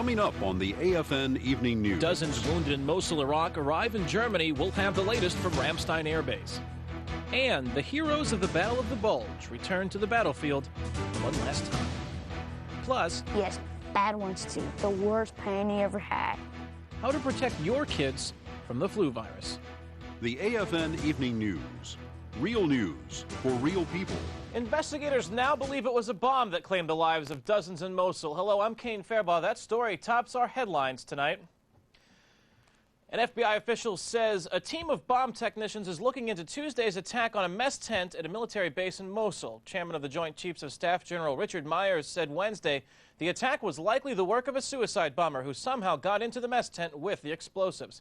Coming up on the AFN Evening News. Dozens wounded in Mosul, Iraq arrive in Germany. We'll have the latest from Ramstein Air Base. And the heroes of the Battle of the Bulge return to the battlefield one last time. Plus, yes, bad ones too. The worst pain you ever had. How to protect your kids from the flu virus. The AFN Evening News. Real news for real people. Investigators now believe it was a bomb that claimed the lives of dozens in Mosul. Hello, I'm Kane Farabaugh. That story tops our headlines tonight. An FBI official says a team of bomb technicians is looking into Tuesday's attack on a mess tent at a military base in Mosul. Chairman of the Joint Chiefs of Staff General Richard Myers said Wednesday the attack was likely the work of a suicide bomber who somehow got into the mess tent with the explosives.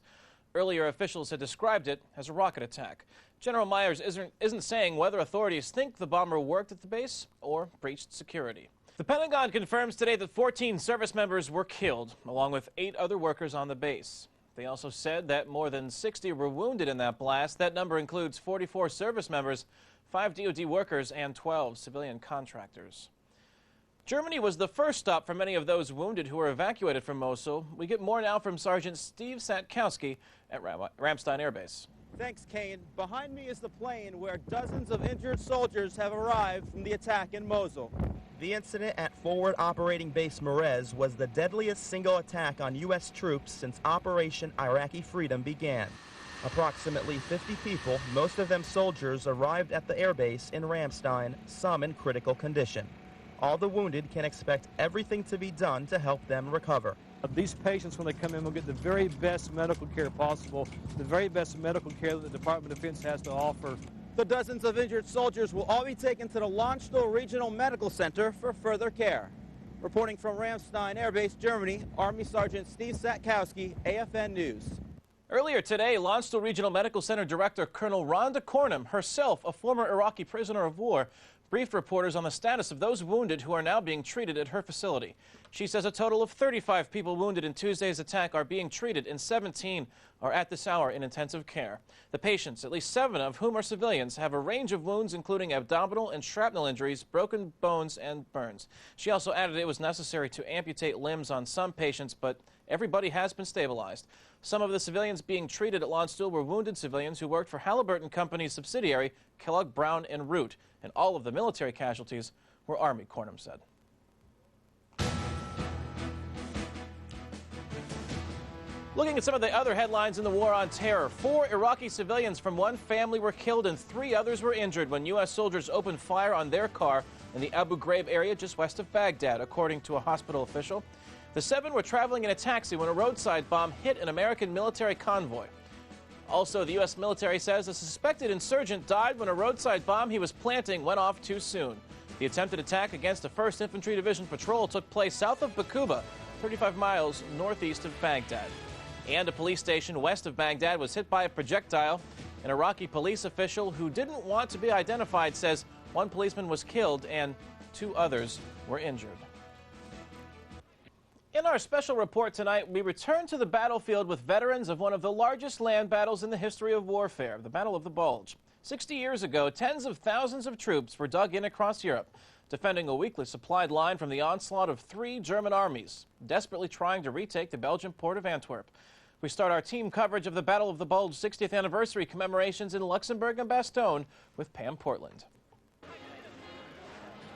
Earlier, officials had described it as a rocket attack. General Myers isn't saying whether authorities think the bomber worked at the base or breached security. The Pentagon confirms today that 14 service members were killed, along with 8 other workers on the base. They also said that more than 60 were wounded in that blast. That number includes 44 service members, 5 DoD workers, and 12 civilian contractors. Germany was the first stop for many of those wounded who were evacuated from Mosul. We get more now from Sergeant Steve Satkowski at Ramstein Air Base. Thanks, Kane. Behind me is the plane where dozens of injured soldiers have arrived from the attack in Mosul. The incident at Forward Operating Base Merez was the deadliest single attack on U.S. troops since Operation Iraqi Freedom began. Approximately 50 people, most of them soldiers, arrived at the airbase in Ramstein, some in critical condition. All the wounded can expect everything to be done to help them recover. These patients, when they come in, will get the very best medical care possible, the very best medical care that the Department of Defense has to offer. The dozens of injured soldiers will all be taken to the Landstuhl Regional Medical Center for further care. Reporting from Ramstein Air Base, Germany, Army Sergeant Steve Satkowski, AFN News. Earlier today, Landstuhl Regional Medical Center Director Colonel Rhonda Cornum, herself a former Iraqi prisoner of war, briefed reporters on the status of those wounded who are now being treated at her facility. She says a total of 35 people wounded in Tuesday's attack are being treated and 17 are at this hour in intensive care. The patients, at least 7 of whom are civilians, have a range of wounds including abdominal and shrapnel injuries, broken bones, and burns. She also added it was necessary to amputate limbs on some patients, but everybody has been stabilized. Some of the civilians being treated at Landstuhl were wounded civilians who worked for Halliburton Company's subsidiary, Kellogg Brown & Root, and all of the military casualties were Army, Cornum said. Looking at some of the other headlines in the war on terror, 4 Iraqi civilians from one family were killed and 3 others were injured when U.S. soldiers opened fire on their car in the Abu Ghraib area just west of Baghdad, according to a hospital official. The 7 were traveling in a taxi when a roadside bomb hit an American military convoy. Also, the U.S. military says a suspected insurgent died when a roadside bomb he was planting went off too soon. The attempted attack against a 1st Infantry Division patrol took place south of Bakuba, 35 miles northeast of Baghdad. And a police station west of Baghdad was hit by a projectile. An Iraqi police official who didn't want to be identified says 1 policeman was killed and 2 others were injured. In our special report tonight, we return to the battlefield with veterans of one of the largest land battles in the history of warfare, the Battle of the Bulge. 60 years ago, tens of thousands of troops were dug in across Europe, defending a weakly supplied line from the onslaught of 3 German armies, desperately trying to retake the Belgian port of Antwerp. We start our team coverage of the Battle of the Bulge 60th anniversary commemorations in Luxembourg and Bastogne with Pam Portland.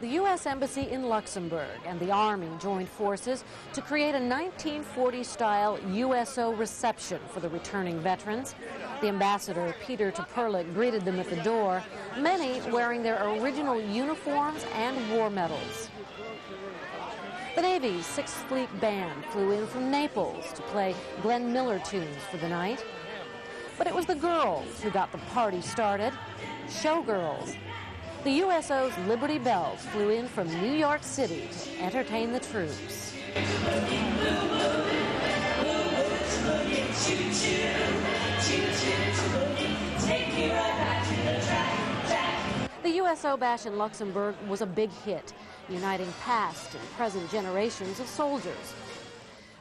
The U.S. Embassy in Luxembourg and the Army joined forces to create a 1940-style USO reception for the returning veterans. The ambassador, Peter Teperlik, greeted them at the door, many wearing their original uniforms and war medals. The Navy's 6th Fleet Band flew in from Naples to play Glenn Miller tunes for the night. But it was the girls who got the party started, showgirls. The USO's Liberty Bells flew in from New York City to entertain the troops. The USO Bash in Luxembourg was a big hit, uniting past and present generations of soldiers.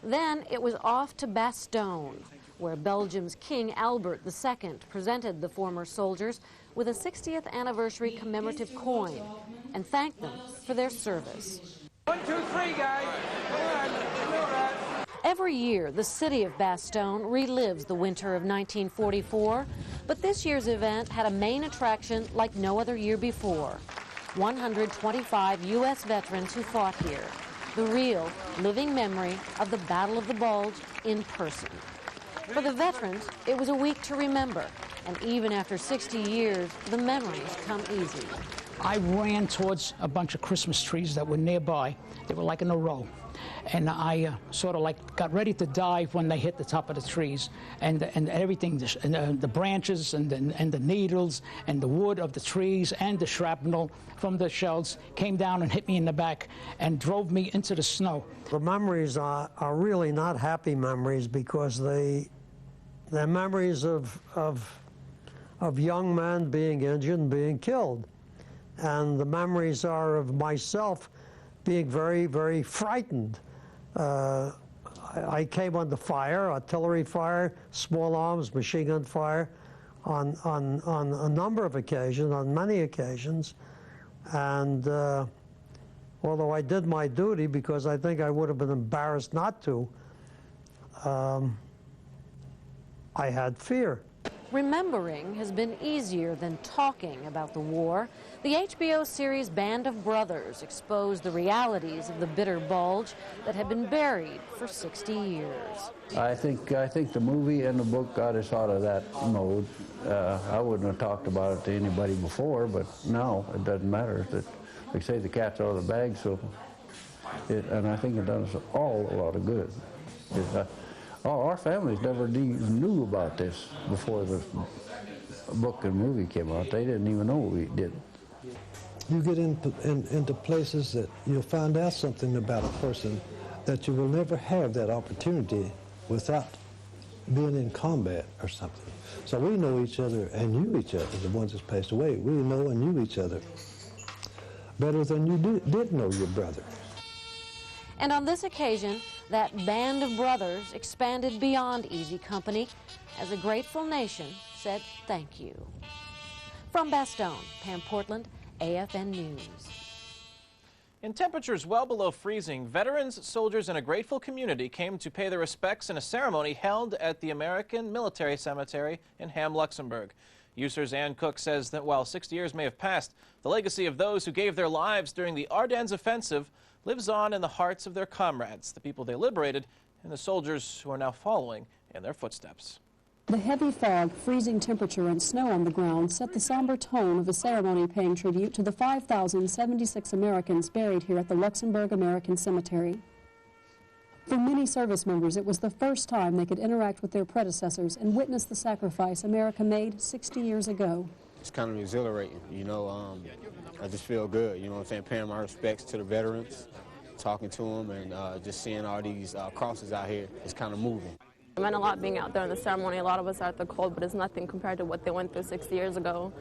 Then it was off to Bastogne, where Belgium's King Albert II presented the former soldiers with a 60th anniversary commemorative coin and thanked them for their service. 1, 2, 3, guys. Come on. Every year, the city of Bastogne relives the winter of 1944, but this year's event had a main attraction like no other year before. 125 U.S. veterans who fought here. The real, living memory of the Battle of the Bulge in person. For the veterans, it was a week to remember, and even after 60 years, the memories come easy. I ran towards a bunch of Christmas trees that were nearby. They were like in a row. And I sort of like got ready to dive when they hit the top of the trees. And everything, the branches and the needles and the wood of the trees and the shrapnel from the shells came down and hit me in the back and drove me into the snow. The memories are really not happy memories because they're memories of young men being injured and being killed. And the memories are of myself being very, very frightened. I came under fire, artillery fire, small arms, machine gun fire, on a number of occasions, on many occasions. And although I did my duty because I think I would have been embarrassed not to, I had fear. Remembering has been easier than talking about the war. The HBO series Band of Brothers exposed the realities of the bitter bulge that had been buried for 60 years. I think the movie and the book got us out of that mode. I wouldn't have talked about it to anybody before, but now it doesn't matter. Like I say, the cat's out of the bag, so and I think it done us all a lot of good. Our families never even knew about this before the book and movie came out. They didn't even know we did. You get into places that you'll find out something about a person that you will never have that opportunity without being in combat or something. So we know each other and knew each other, the ones that passed away. We know and knew each other better than you did know your brother. And on this occasion, that band of brothers expanded beyond easy company as a grateful nation said thank you. From Bastogne, Pam Portland, AFN News. In temperatures well below freezing, veterans, soldiers, and a grateful community came to pay their respects in a ceremony held at the American Military Cemetery in Ham, Luxembourg. USER's Ann Cook says that while 60 years may have passed, the legacy of those who gave their lives during the Ardennes offensive lives on in the hearts of their comrades, the people they liberated, and the soldiers who are now following in their footsteps. The heavy fog, freezing temperature, and snow on the ground set the somber tone of a ceremony paying tribute to the 5,076 Americans buried here at the Luxembourg American Cemetery. For many service members, it was the first time they could interact with their predecessors and witness the sacrifice America made 60 years ago. It's kind of exhilarating, you know. I just feel good, you know what I'm saying, paying my respects to the veterans, talking to them, and just seeing all these crosses out here. It's kind of moving. It meant a lot being out there in the ceremony. A lot of us are at the cold, but it's nothing compared to what they went through 60 years ago.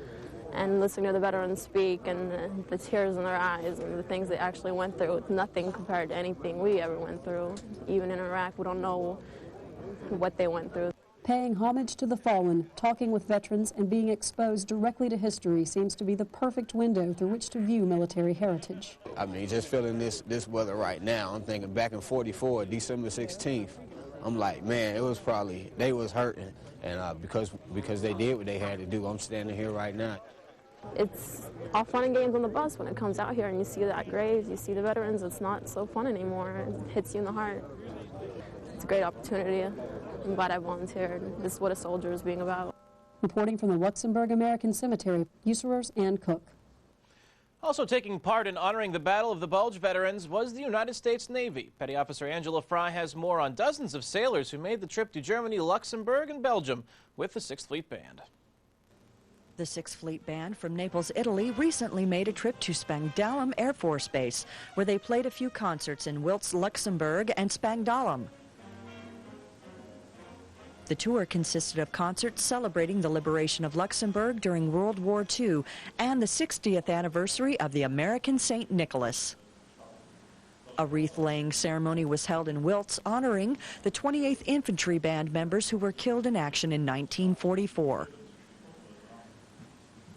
And listening to the veterans speak and the tears in their eyes and the things they actually went through, it's nothing compared to anything we ever went through. Even in Iraq, we don't know what they went through. Paying homage to the fallen, talking with veterans, and being exposed directly to history seems to be the perfect window through which to view military heritage. I mean, just feeling this weather right now, I'm thinking back in '44, December 16th, I'm like, man, it was probably, they was hurting. And because they did what they had to do, I'm standing here right now. It's all fun and games on the bus when it comes out here and you see that graves, you see the veterans. It's not so fun anymore. It hits you in the heart. It's a great opportunity. I'm glad I volunteered. This is what a soldier is being about. Reporting from the Luxembourg American Cemetery, USER's Ann Cook. Also taking part in honoring the Battle of the Bulge veterans was the United States Navy. Petty Officer Angela Fry has more on dozens of sailors who made the trip to Germany, Luxembourg, and Belgium with the 6th Fleet Band. The 6th Fleet Band from Naples, Italy recently made a trip to Spangdahlem Air Force Base, where they played a few concerts in Wiltz, Luxembourg and Spangdahlem. The tour consisted of concerts celebrating the liberation of Luxembourg during World War II and the 60th anniversary of the American St. Nicholas. A wreath-laying ceremony was held in Wiltz honoring the 28th Infantry Band members who were killed in action in 1944.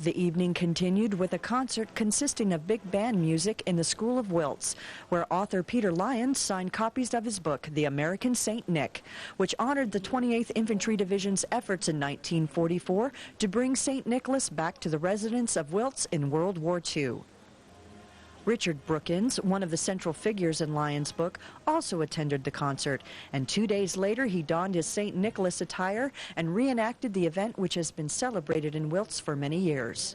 The evening continued with a concert consisting of big band music in the School of Wilts, where author Peter Lyons signed copies of his book, The American St. Nick, which honored the 28th Infantry Division's efforts in 1944 to bring St. Nicholas back to the residents of Wilts in World War II. Richard Brookins, one of the central figures in Lyons' book, also attended the concert, and 2 days later he donned his St. Nicholas attire and reenacted the event which has been celebrated in Wilts for many years.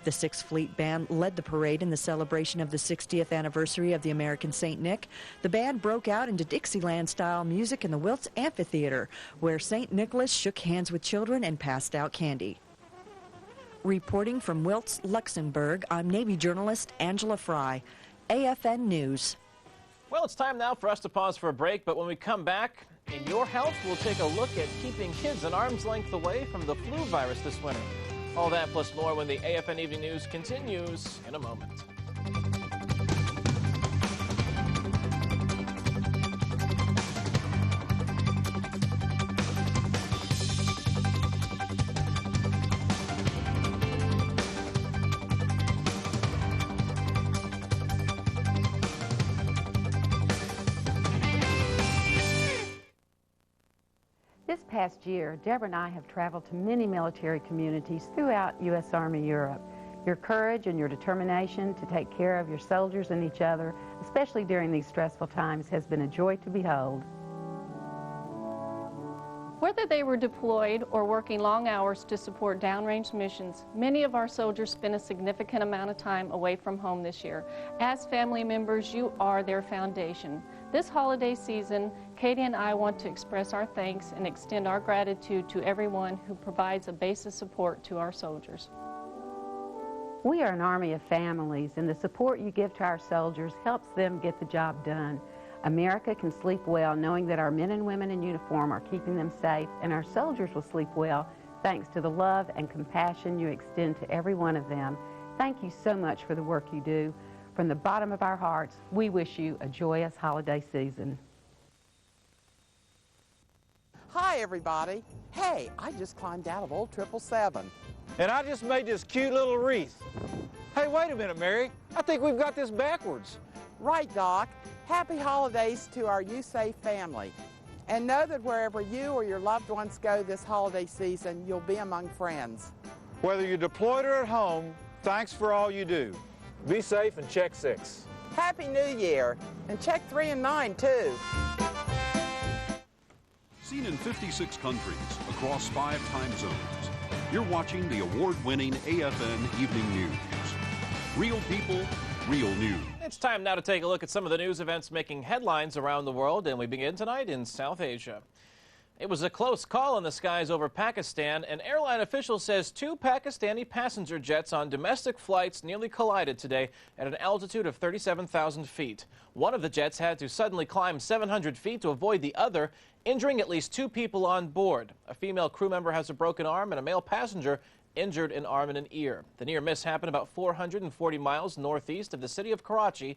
The 6th Fleet Band led the parade in the celebration of the 60th anniversary of the American St. Nick. The band broke out into Dixieland-style music in the Wilts Amphitheater, where St. Nicholas shook hands with children and passed out candy. Reporting from Wilts, Luxembourg, I'm Navy journalist Angela Fry, AFN News. Well, it's time now for us to pause for a break, but when we come back, in Your Health, we'll take a look at keeping kids an arm's length away from the flu virus this winter. All that plus more when the AFN Evening News continues in a moment. This past year, Deborah and I have traveled to many military communities throughout U.S. Army Europe. Your courage and your determination to take care of your soldiers and each other, especially during these stressful times, has been a joy to behold. Whether they were deployed or working long hours to support downrange missions, many of our soldiers spent a significant amount of time away from home this year. As family members, you are their foundation. This holiday season, Katie and I want to express our thanks and extend our gratitude to everyone who provides a base of support to our soldiers. We are an army of families, and the support you give to our soldiers helps them get the job done. America can sleep well knowing that our men and women in uniform are keeping them safe, and our soldiers will sleep well thanks to the love and compassion you extend to every one of them. Thank you so much for the work you do. From the bottom of our hearts, we wish you a joyous holiday season. Hi, everybody. Hey, I just climbed out of old 777. And I just made this cute little wreath. Hey, wait a minute, Mary. I think we've got this backwards. Right, Doc. Happy holidays to our USAFE family. And know that wherever you or your loved ones go this holiday season, you'll be among friends. Whether you're deployed or at home, thanks for all you do. Be safe and check 6. Happy New Year. And check 3 and 9, too. Seen in 56 countries across 5 time zones, you're watching the award-winning AFN Evening News. Real people, real news. It's time now to take a look at some of the news events making headlines around the world, and we begin tonight in South Asia. It was a close call in the skies over Pakistan. An airline official says 2 Pakistani passenger jets on domestic flights nearly collided today at an altitude of 37,000 feet. One of the jets had to suddenly climb 700 feet to avoid the other, injuring at least 2 people on board. A female crew member has a broken arm and a male passenger injured an arm and an ear. The near miss happened about 440 miles northeast of the city of Karachi.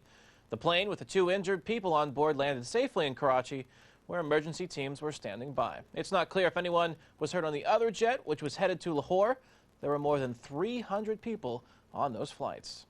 The plane with the 2 injured people on board landed safely in Karachi, where emergency teams were standing by. It's not clear if anyone was hurt on the other jet, which was headed to Lahore. There were more than 300 people on those flights.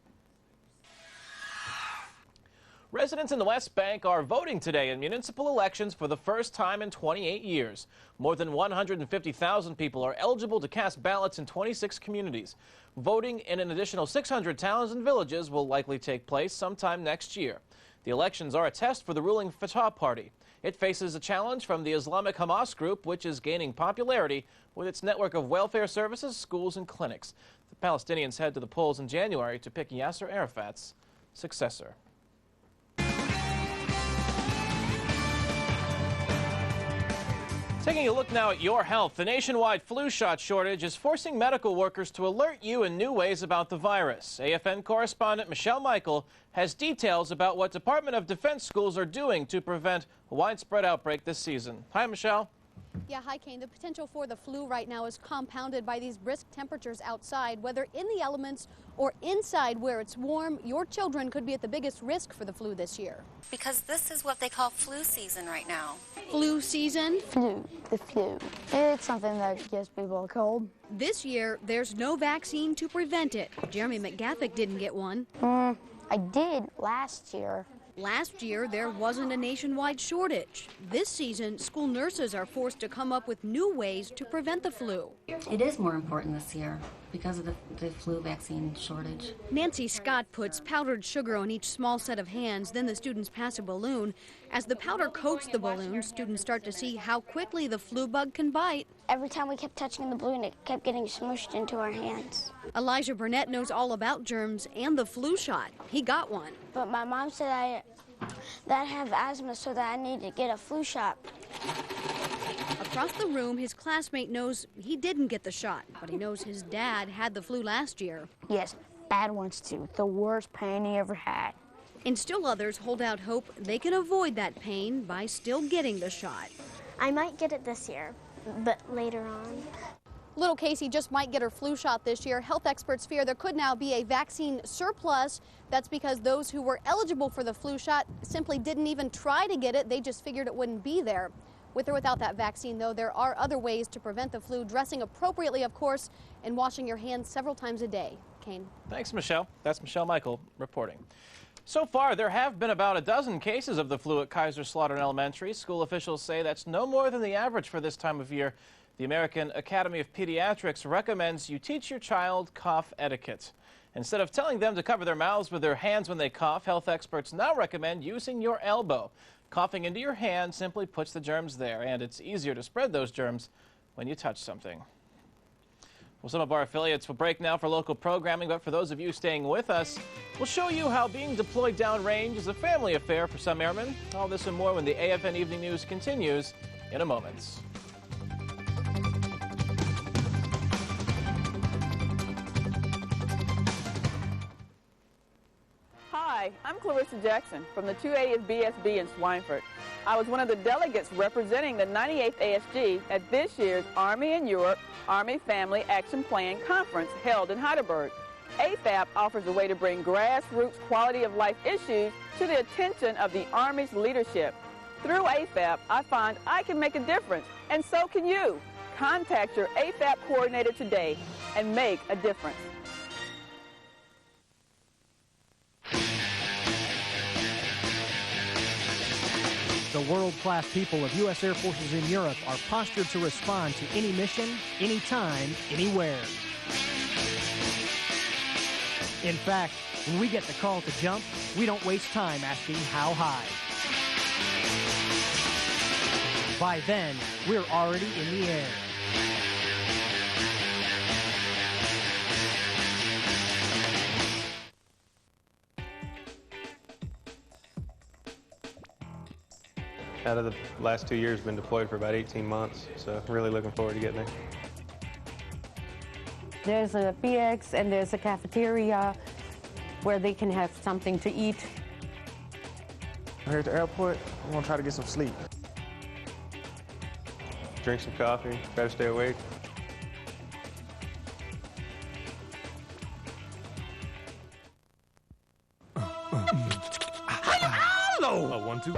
Residents in the West Bank are voting today in municipal elections for the first time in 28 years. More than 150,000 people are eligible to cast ballots in 26 communities. Voting in an additional 600 towns and villages will likely take place sometime next year. The elections are a test for the ruling Fatah Party. It faces a challenge from the Islamic Hamas group, which is gaining popularity with its network of welfare services, schools, and clinics. The Palestinians head to the polls in January to pick Yasser Arafat's successor. Taking a look now at your health, the nationwide flu shot shortage is forcing medical workers to alert you in new ways about the virus. AFN correspondent Michelle Michael has details about what Department of Defense schools are doing to prevent a widespread outbreak this season. Hi, Michelle. Yeah, hi, Kane. The potential for the flu right now is compounded by these brisk temperatures outside. Whether in the elements or inside where it's warm, your children could be at the biggest risk for the flu this year. Because this is what they call flu season right now. Flu season? The flu. It's something that gives people a cold. This year, there's no vaccine to prevent it. Jeremy McGathick didn't get one. I did last year. Last year, there wasn't a nationwide shortage. This season, school nurses are forced to come up with new ways to prevent the flu. It is more important this year because of the flu vaccine shortage. Nancy Scott puts powdered sugar on each small set of hands, then the students pass a balloon. As the powder coats the balloon, students start to see how quickly the flu bug can bite. Every time we kept touching the balloon, it kept getting smushed into our hands. Elijah Burnett knows all about germs and the flu shot. He got one. But my mom said that I have asthma, so that I need to get a flu shot. Across the room, his classmate knows he didn't get the shot, but he knows his dad had the flu last year. Yes, bad ones too. The worst pain he ever had. And still others hold out hope they can avoid that pain by still getting the shot. I might get it this year, but later on. Little Casey just might get her flu shot this year. Health experts fear there could now be a vaccine surplus. That's because those who were eligible for the flu shot simply didn't even try to get it. They just figured it wouldn't be there. With or without that vaccine, though, there are other ways to prevent the flu. Dressing appropriately, of course, and washing your hands several times a day. Kane. Thanks, Michelle. That's Michelle Michael reporting. So far, there have been about a dozen cases of the flu at Kaiserslautern Elementary. School officials say that's no more than the average for this time of year. The American Academy of Pediatrics recommends you teach your child cough etiquette. Instead of telling them to cover their mouths with their hands when they cough, health experts now recommend using your elbow. Coughing into your hand simply puts the germs there, and it's easier to spread those germs when you touch something. Well, some of our affiliates will break now for local programming, but for those of you staying with us, we'll show you how being deployed downrange is a family affair for some airmen. All this and more when the AFN Evening News continues in a moment. Hi, I'm Clarissa Jackson from the 280th BSB in Schweinfurt. I was one of the delegates representing the 98th ASG at this year's Army in Europe Army Family Action Plan Conference held in Heidelberg. AFAP offers a way to bring grassroots quality of life issues to the attention of the Army's leadership. Through AFAP, I find I can make a difference, and so can you. Contact your AFAP coordinator today and make a difference. The world-class people of U.S. Air Forces in Europe are postured to respond to any mission, anytime, anywhere. In fact, when we get the call to jump, we don't waste time asking how high. By then, we're already in the air. Out of the last 2 years, been deployed for about 18 months, so really looking forward to getting there. There's a BX and there's a cafeteria where they can have something to eat. I'm here at the airport. I'm gonna try to get some sleep. Drink some coffee, try to stay awake. Hello! 1, 2.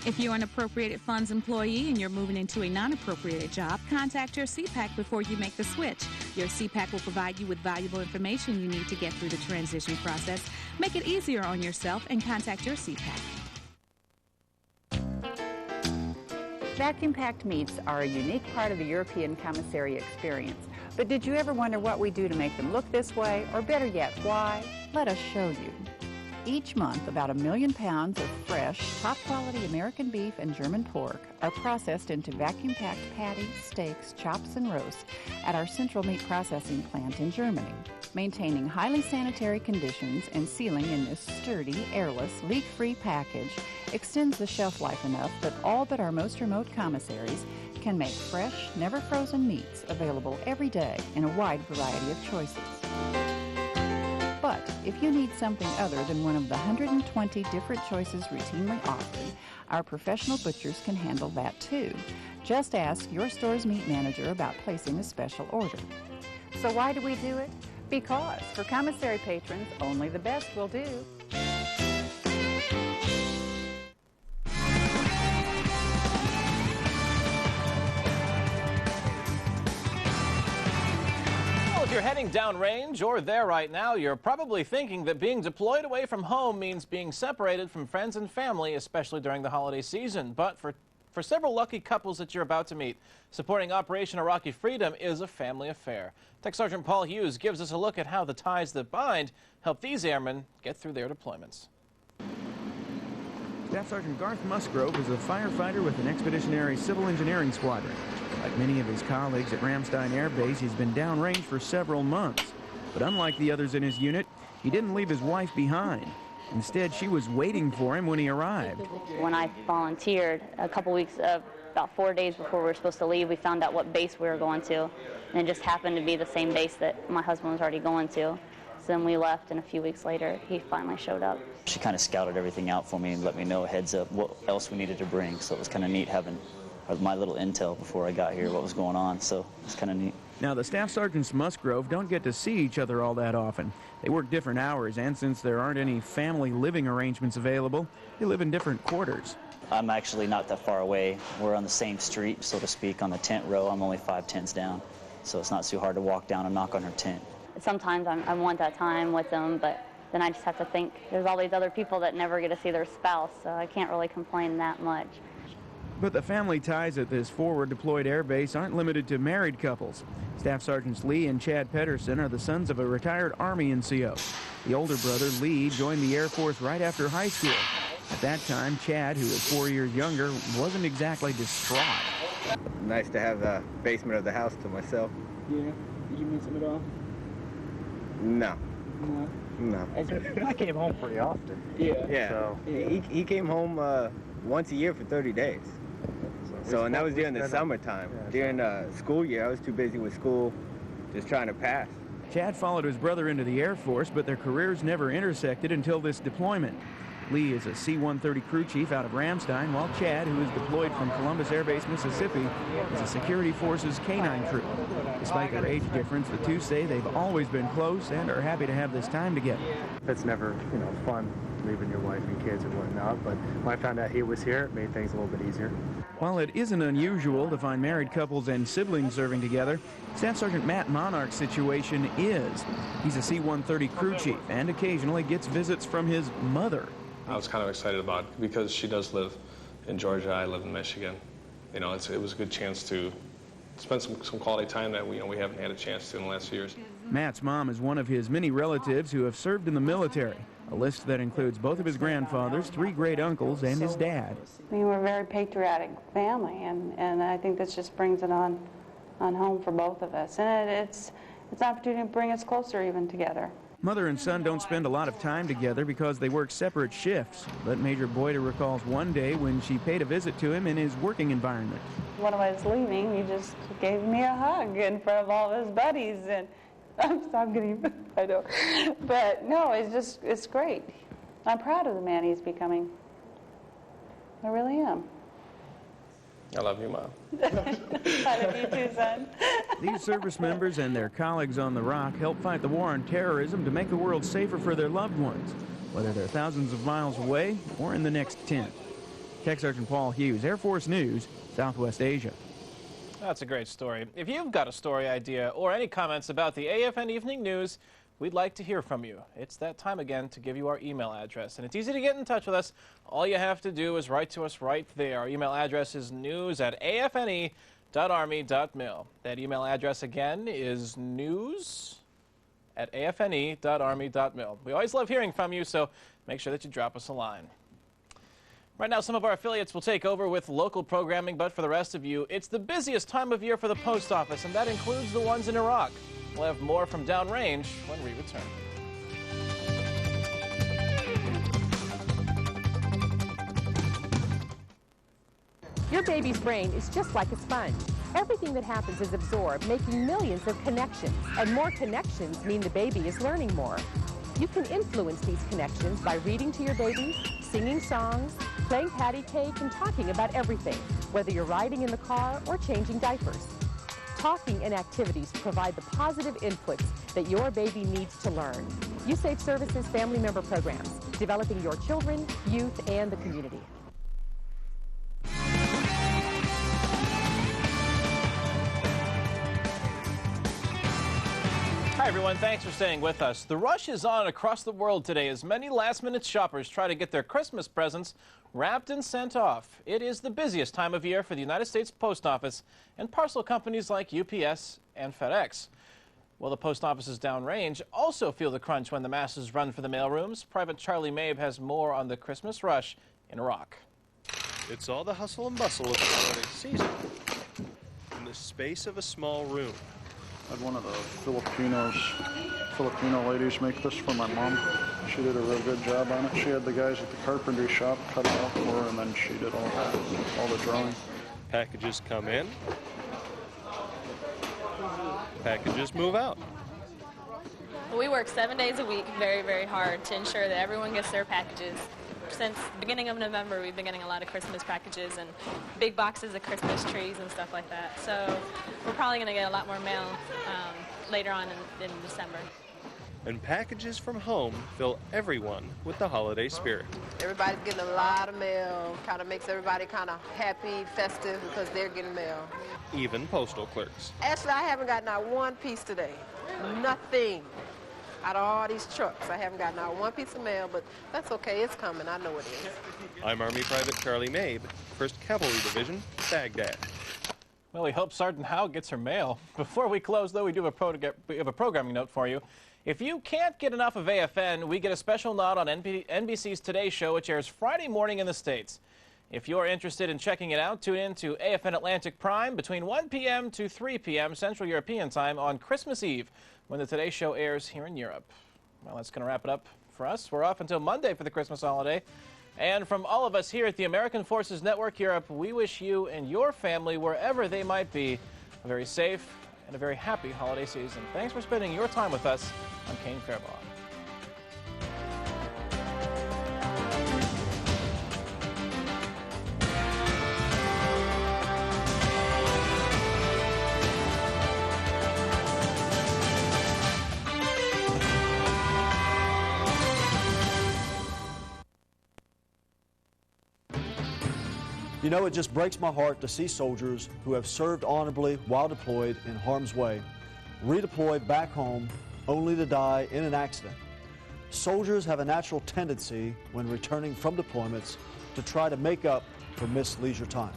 If you're an appropriated funds employee and you're moving into a non-appropriated job, contact your CPAC before you make the switch. Your CPAC will provide you with valuable information you need to get through the transition process. Make it easier on yourself and contact your CPAC. Vacuum-packed meats are a unique part of the European commissary experience. But did you ever wonder what we do to make them look this way, or better yet, why? Let us show you. Each month, about 1 million pounds of fresh, top-quality American beef and German pork are processed into vacuum-packed patties, steaks, chops, and roasts at our central meat processing plant in Germany. Maintaining highly sanitary conditions and sealing in this sturdy, airless, leak-free package extends the shelf life enough that all but our most remote commissaries can can make fresh, never frozen meats available every day in a wide variety of choices. But if you need something other than one of the 120 different choices routinely offered, our professional butchers can handle that too. Just ask your store's meat manager about placing a special order. So why do we do it? Because for commissary patrons, only the best will do. If you're heading downrange or there right now, you're probably thinking that being deployed away from home means being separated from friends and family, especially during the holiday season. But for several lucky couples that you're about to meet, supporting Operation Iraqi Freedom is a family affair. Tech Sergeant Paul Hughes gives us a look at how the ties that bind help these airmen get through their deployments. Staff Sergeant Garth Musgrove is a firefighter with an Expeditionary Civil Engineering Squadron. Like many of his colleagues at Ramstein Air Base, he's been downrange for several months. But unlike the others in his unit, he didn't leave his wife behind. Instead, she was waiting for him when he arrived. When I volunteered, a couple weeks, about 4 days before we were supposed to leave, we found out what base we were going to. And it just happened to be the same base that my husband was already going to. So then we left, and a few weeks later, he finally showed up. She kind of scouted everything out for me and let me know heads up what else we needed to bring. So it was kind of neat having my little intel before I got here, what was going on. So it's kind of neat. Now, the Staff Sergeants Musgrove don't get to see each other all that often. They work different hours, and since there aren't any family living arrangements available, they live in different quarters. I'm actually not that far away. We're on the same street, so to speak, on the tent row. I'm only 5 tents down, so it's not too hard to walk down and knock on her tent. Sometimes I want that time with them, but then I just have to think there's all these other people that never get to see their spouse, so I can't really complain that much. But the family ties at this forward deployed air base aren't limited to married couples. Staff Sergeants Lee and Chad Pedersen are the sons of a retired Army NCO. The older brother, Lee, joined the Air Force right after high school. At that time, Chad, who is 4 years younger, wasn't exactly distraught. Nice to have the basement of the house to myself. Yeah. Did you miss him at all? No. No. I came home pretty often. Yeah. So, He came home once a year for 30 days. So, and that was during the summertime. During the school year, I was too busy with school, just trying to pass. Chad followed his brother into the Air Force, but their careers never intersected until this deployment. Lee is a C-130 crew chief out of Ramstein, while Chad, who is deployed from Columbus Air Base, Mississippi, is a security forces canine crew. Despite their age difference, the two say they've always been close and are happy to have this time together. It's never, fun leaving your wife and kids and whatnot, but when I found out he was here, it made things a little bit easier. While it isn't unusual to find married couples and siblings serving together, Staff Sergeant Matt Monarch's situation is. He's a C-130 crew chief and occasionally gets visits from his mother. I was kind of excited about it because she does live in Georgia, I live in Michigan. It was a good chance to spend some quality time that we haven't had a chance to in the last few years. Matt's mom is one of his many relatives who have served in the military, a list that includes both of his grandfathers, 3 great uncles, and his dad. I mean, we're a very patriotic family, and I think this just brings it on home for both of us. And it's an opportunity to bring us closer even together. Mother and son don't spend a lot of time together because they work separate shifts, but Major Boyda recalls one day when she paid a visit to him in his working environment. When I was leaving, he just gave me a hug in front of all of his buddies, and I'm getting, I know. But no, it's great. I'm proud of the man he's becoming. I really am. I love you, Mom. I love you too, son. These service members and their colleagues on the Rock help fight the war on terrorism to make the world safer for their loved ones, whether they're thousands of miles away or in the next tent. Tech Sergeant Paul Hughes, Air Force News, Southwest Asia. That's a great story. If you've got a story idea or any comments about the AFN Evening News, we'd like to hear from you. It's that time again to give you our email address, and it's easy to get in touch with us. All you have to do is write to us right there. Our email address is news@afne.army.mil. That email address again is news@afne.army.mil. We always love hearing from you, so make sure that you drop us a line. Right now, some of our affiliates will take over with local programming, but for the rest of you, it's the busiest time of year for the post office, and that includes the ones in Iraq. We'll have more from downrange when we return. Your baby's brain is just like a sponge. Everything that happens is absorbed, making millions of connections. And more connections mean the baby is learning more. You can influence these connections by reading to your baby, singing songs, playing patty cake, and talking about everything, whether you're riding in the car or changing diapers. Talking and activities provide the positive inputs that your baby needs to learn. USAFE Services Family Member Programs, developing your children, youth, and the community. Hi, everyone. Thanks for staying with us. The rush is on across the world today as many last-minute shoppers try to get their Christmas presents wrapped and sent off. It is the busiest time of year for the United States Post Office and parcel companies like UPS and FedEx. Well, the post offices downrange also feel the crunch when the masses run for the mailrooms. Private Charlie Mabe has more on the Christmas rush in Iraq. It's all the hustle and bustle of the holiday season in the space of a small room. I had one of the Filipino ladies make this for my mom. She did a real good job on it. She had the guys at the carpentry shop cut it out for her, and then she did all the drawing. Packages come in. Packages move out. We work 7 days a week, very, very hard to ensure that everyone gets their packages. Since the beginning of November, we've been getting a lot of Christmas packages and big boxes of Christmas trees and stuff like that. So we're probably going to get a lot more mail later on in December. And packages from home fill everyone with the holiday spirit. Everybody's getting a lot of mail. Kind of makes everybody kind of happy, festive, because they're getting mail. Even postal clerks. Actually, I haven't gotten out one piece today. Nothing. Out of all these trucks, I haven't gotten out one piece of mail, but that's okay. It's coming. I know it is. I'm Army Private Charlie Mabe, 1st Cavalry Division, Baghdad. Well, we hope Sergeant Howe gets her mail. Before we close, though, we have a programming note for you. If you can't get enough of AFN, we get a special nod on NBC's Today Show, which airs Friday morning in the States. If you're interested in checking it out, tune in to AFN Atlantic Prime between 1 p.m. to 3 p.m. Central European Time on Christmas Eve, when the Today Show airs here in Europe. Well, that's going to wrap it up for us. We're off until Monday for the Christmas holiday. And from all of us here at the American Forces Network Europe, we wish you and your family, wherever they might be, a very safe and a very happy holiday season. Thanks for spending your time with us. I'm Kane Farabaugh. You know, it just breaks my heart to see soldiers who have served honorably while deployed in harm's way, redeployed back home only to die in an accident. Soldiers have a natural tendency when returning from deployments to try to make up for missed leisure time.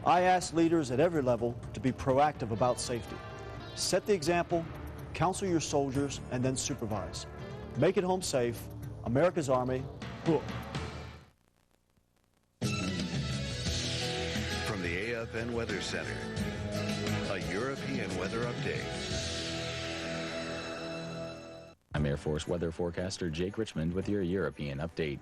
I ask leaders at every level to be proactive about safety. Set the example, counsel your soldiers, and then supervise. Make it home safe. America's Army, book. From the AFN Weather Center, a European weather update. I'm Air Force weather forecaster Jake Richmond with your European update.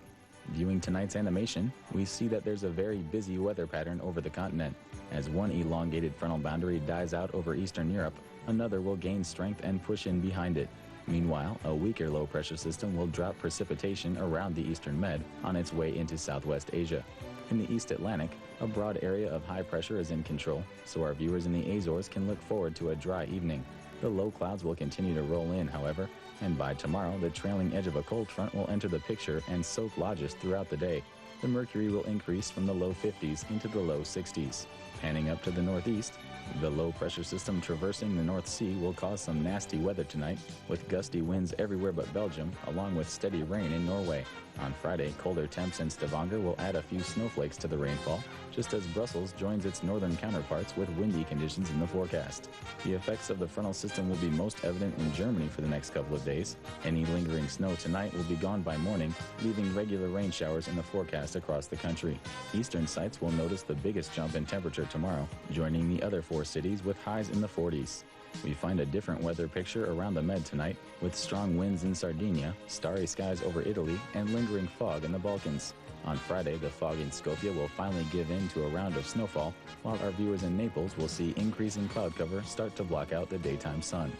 Viewing tonight's animation, we see that there's a very busy weather pattern over the continent. As one elongated frontal boundary dies out over Eastern Europe, another will gain strength and push in behind it. Meanwhile, a weaker low-pressure system will drop precipitation around the Eastern Med on its way into Southwest Asia. In the East Atlantic, a broad area of high pressure is in control, so our viewers in the Azores can look forward to a dry evening. The low clouds will continue to roll in, however, and by tomorrow, the trailing edge of a cold front will enter the picture and soak lodges throughout the day. The mercury will increase from the low 50s into the low 60s. Panning up to the northeast, the low-pressure system traversing the North Sea will cause some nasty weather tonight, with gusty winds everywhere but Belgium, along with steady rain in Norway. On Friday, colder temps in Stavanger will add a few snowflakes to the rainfall, just as Brussels joins its northern counterparts with windy conditions in the forecast. The effects of the frontal system will be most evident in Germany for the next couple of days. Any lingering snow tonight will be gone by morning, leaving regular rain showers in the forecast across the country. Eastern sites will notice the biggest jump in temperature tomorrow, joining the other 4 cities with highs in the 40s. We find a different weather picture around the Med tonight, with strong winds in Sardinia, starry skies over Italy, and lingering fog in the Balkans. On Friday, the fog in Skopje will finally give in to a round of snowfall, while our viewers in Naples will see increasing cloud cover start to block out the daytime sun.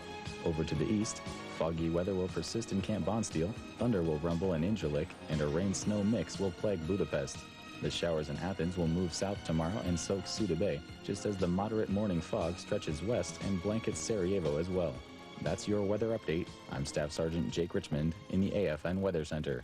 Over to the east, foggy weather will persist in Camp Bondsteel, thunder will rumble in Incirlik, and a rain-snow mix will plague Budapest. The showers in Athens will move south tomorrow and soak Suda Bay, just as the moderate morning fog stretches west and blankets Sarajevo as well. That's your weather update. I'm Staff Sergeant Jake Richmond in the AFN Weather Center.